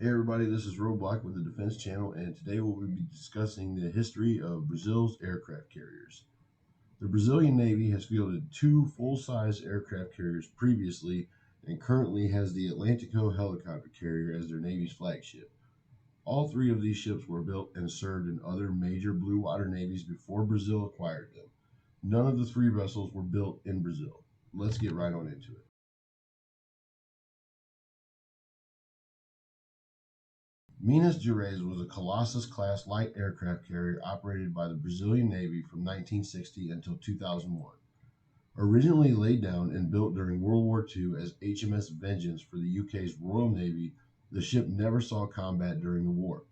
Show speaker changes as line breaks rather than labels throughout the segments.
Hey everybody, this is Roadblock with the Defense Channel, and today we'll be discussing the history of Brazil's aircraft carriers. The Brazilian Navy has fielded two full-size aircraft carriers previously and currently has the Atlantico helicopter carrier as their Navy's flagship. All three of these ships were built and served in other major blue water navies before Brazil acquired them. None of the three vessels were built in Brazil. Let's get right on into it. Minas Gerais was a Colossus-class light aircraft carrier operated by the Brazilian Navy from 1960 until 2001. Originally laid down and built during World War II as HMS Vengeance for the UK's Royal Navy, the ship never saw combat during the war.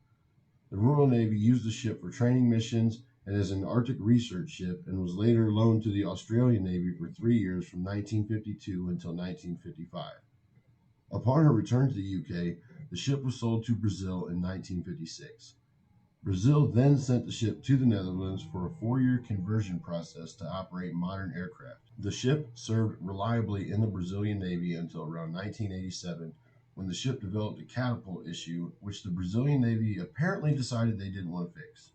The Royal Navy used the ship for training missions and as an Arctic research ship, and was later loaned to the Australian Navy for 3 years from 1952 until 1955. Upon her return to the UK, the ship was sold to Brazil in 1956. Brazil then sent the ship to the Netherlands for a 4-year conversion process to operate modern aircraft. The ship served reliably in the Brazilian Navy until around 1987, when the ship developed a catapult issue, which the Brazilian Navy apparently decided they didn't want to fix.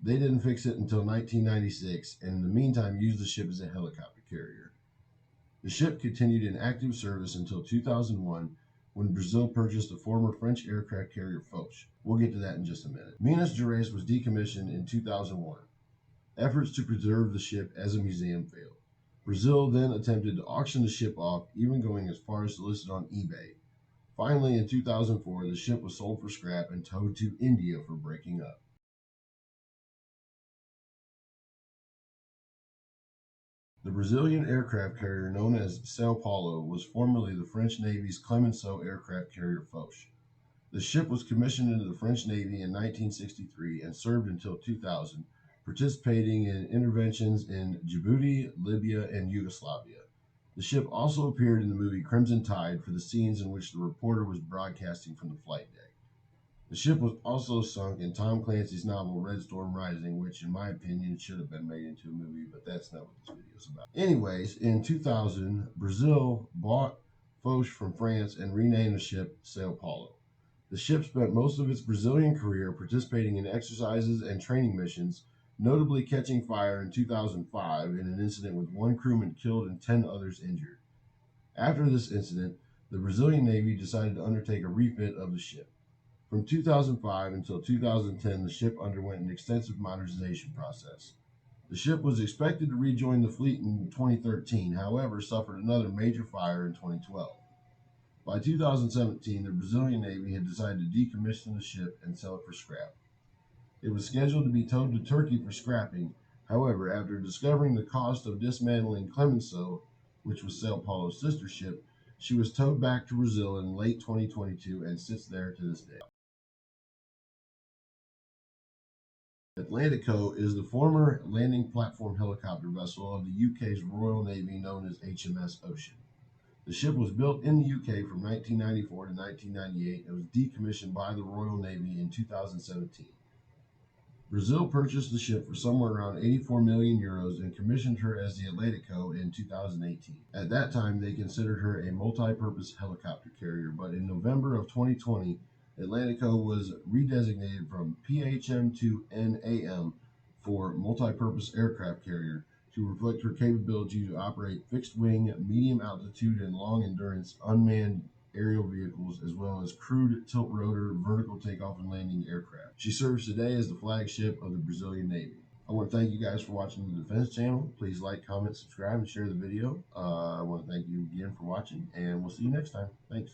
They didn't fix it until 1996, and in the meantime used the ship as a helicopter carrier. The ship continued in active service until 2001, when Brazil purchased the former French aircraft carrier Foch. We'll get to that in just a minute. Minas Gerais was decommissioned in 2001. Efforts to preserve the ship as a museum failed. Brazil then attempted to auction the ship off, even going as far as to list it on eBay. Finally, in 2004, the ship was sold for scrap and towed to India for breaking up. The Brazilian aircraft carrier known as Sao Paulo was formerly the French Navy's Clemenceau aircraft carrier Foch. The ship was commissioned into the French Navy in 1963 and served until 2000, participating in interventions in Djibouti, Libya, and Yugoslavia. The ship also appeared in the movie Crimson Tide for the scenes in which the reporter was broadcasting from the flight deck. The ship was also sunk in Tom Clancy's novel Red Storm Rising, which in my opinion should have been made into a movie, but that's not what this video is about. Anyways, in 2000, Brazil bought Foch from France and renamed the ship Sao Paulo. The ship spent most of its Brazilian career participating in exercises and training missions, notably catching fire in 2005 in an incident with 1 crewman killed and 10 others injured. After this incident, the Brazilian Navy decided to undertake a refit of the ship. From 2005 until 2010, the ship underwent an extensive modernization process. The ship was expected to rejoin the fleet in 2013, however, suffered another major fire in 2012. By 2017, the Brazilian Navy had decided to decommission the ship and sell it for scrap. It was scheduled to be towed to Turkey for scrapping. However, after discovering the cost of dismantling Clemenceau, which was Sao Paulo's sister ship, she was towed back to Brazil in late 2022 and sits there to this day. Atlantico is the former landing platform helicopter vessel of the UK's Royal Navy known as HMS Ocean. The ship was built in the UK from 1994 to 1998 and was decommissioned by the Royal Navy in 2017. Brazil purchased the ship for somewhere around 84 million euros and commissioned her as the Atlantico in 2018. At that time, they considered her a multi-purpose helicopter carrier, but in November of 2020, Atlantico was redesignated from PHM to NAM for multi-purpose aircraft carrier to reflect her capability to operate fixed-wing, medium-altitude, and long-endurance unmanned aerial vehicles, as well as crewed tilt-rotor vertical takeoff and landing aircraft. She serves today as the flagship of the Brazilian Navy. I want to thank you guys for watching the Defense Channel. Please like, comment, subscribe, and share the video. I want to thank you again for watching, and we'll see you next time. Thanks.